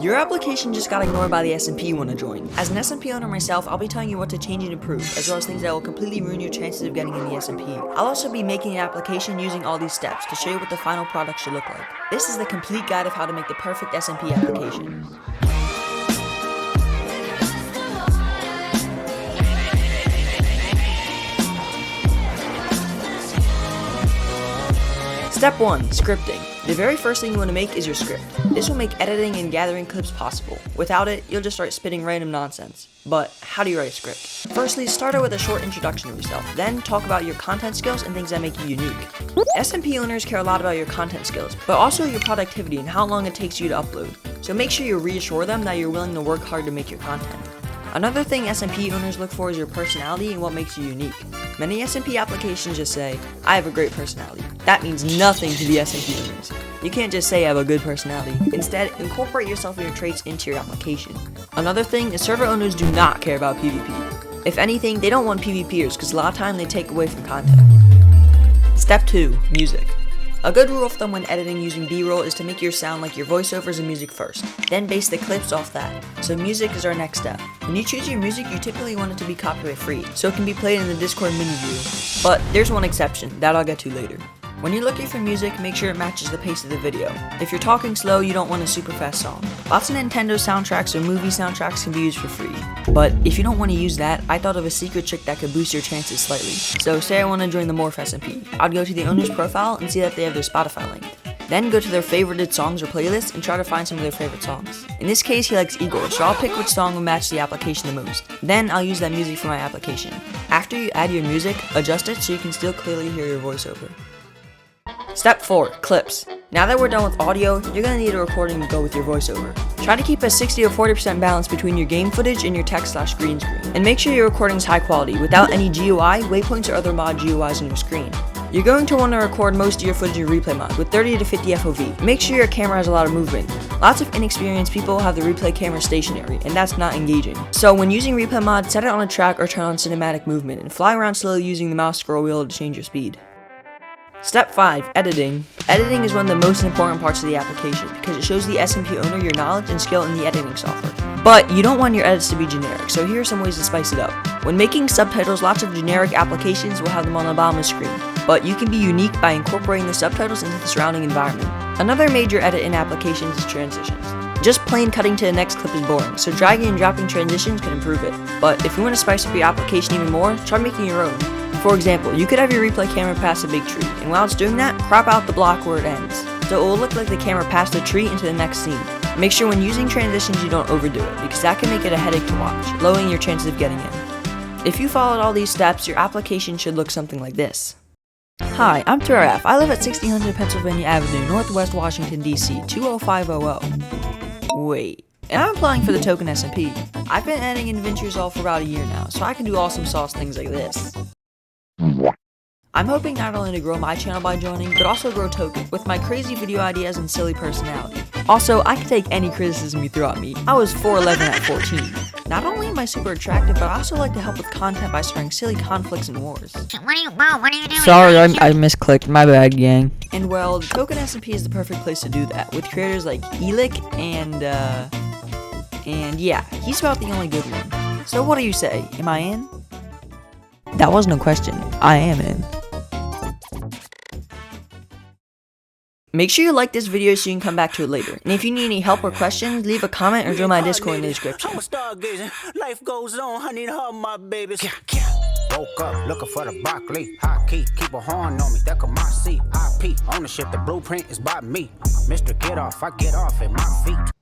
Your application just got ignored by the SMP you want to join. As an SMP owner myself, I'll be telling you what to change and improve, as well as things that will completely ruin your chances of getting in the SMP. I'll also be making an application using all these steps to show you what the final product should look like. This is the complete guide of how to make the perfect SMP application. Step 1. Scripting. The very first thing you want to make is your script. This will make editing and gathering clips possible. Without it, you'll just start spitting random nonsense. But how do you write a script? Firstly, start out with a short introduction of yourself. Then talk about your content skills and things that make you unique. SMP owners care a lot about your content skills, but also your productivity and how long it takes you to upload. So make sure you reassure them that you're willing to work hard to make your content. Another thing SMP owners look for is your personality and what makes you unique. Many SMP applications just say, I have a great personality. That means nothing to the SMP owners. You can't just say I have a good personality. Instead, incorporate yourself and your traits into your application. Another thing is server owners do not care about PvP. If anything, they don't want PvPers because a lot of time they take away from content. Step 2. Music. A good rule of thumb when editing using B-roll is to make your sound like your voiceovers and music first, then base the clips off that. So music is our next step. When you choose your music, you typically want it to be copyright free, so it can be played in the Discord mini view. But there's one exception, that I'll get to later. When you're looking for music, make sure it matches the pace of the video. If you're talking slow, you don't want a super fast song. Lots of Nintendo soundtracks or movie soundtracks can be used for free. But if you don't want to use that, I thought of a secret trick that could boost your chances slightly. So say I want to join the Morph SMP. I'd go to the owner's profile and see that they have their Spotify link. Then go to their favorited songs or playlists and try to find some of their favorite songs. In this case, he likes Igor, so I'll pick which song will match the application the most. Then I'll use that music for my application. After you add your music, adjust it so you can still clearly hear your voiceover. Step 4. Clips. Now that we're done with audio, you're going to need a recording to go with your voiceover. Try to keep a 60 to 40% balance between your game footage and your text/green screen. And make sure your recording is high quality, without any GUI, waypoints, or other mod GUIs on your screen. You're going to want to record most of your footage in replay mode with 30 to 50 FOV. Make sure your camera has a lot of movement. Lots of inexperienced people have the replay camera stationary, and that's not engaging. So when using replay mod, set it on a track or turn on cinematic movement, and fly around slowly using the mouse scroll wheel to change your speed. Step 5. Editing. Editing is one of the most important parts of the application because it shows the SMP owner your knowledge and skill in the editing software. But you don't want your edits to be generic, so here are some ways to spice it up. When making subtitles, lots of generic applications will have them on the bottom of the screen, but you can be unique by incorporating the subtitles into the surrounding environment. Another major edit in applications is transitions. Just plain cutting to the next clip is boring, so dragging and dropping transitions can improve it. But if you want to spice up your application even more, try making your own. For example, you could have your replay camera pass a big tree, and while it's doing that, crop out the block where it ends. So it will look like the camera passed the tree into the next scene. Make sure when using transitions you don't overdo it, because that can make it a headache to watch, lowering your chances of getting in. If you followed all these steps, your application should look something like this. Hi, I'm Turaf. I live at 1600 Pennsylvania Avenue, Northwest Washington, D.C., 20500. Wait. And I'm applying for the token SMP. I've been editing adventures all for about a year now, so I can do awesome sauce things like this. I'm hoping not only to grow my channel by joining, but also grow Token with my crazy video ideas and silly personality. Also, I can take any criticism you throw at me. I was 4'11" at 14. Not only am I super attractive, but I also like to help with content by starting silly conflicts and wars. What are you doing? Sorry, I misclicked. My bad, gang. And well, the Token SMP is the perfect place to do that, with creators like Elik and yeah, he's about the only good one. So what do you say? Am I in? That wasn't a question. I am in. Make sure you like this video so you can come back to it later. And if you need any help or questions, leave a comment or join my Discord in the description. Life goes on, honey, to my babies. Woke up looking for the broccoli. High key, keep a horn on me. That could my seat. IP ownership, the blueprint is by me. Mr. Get Off, I get off at my feet.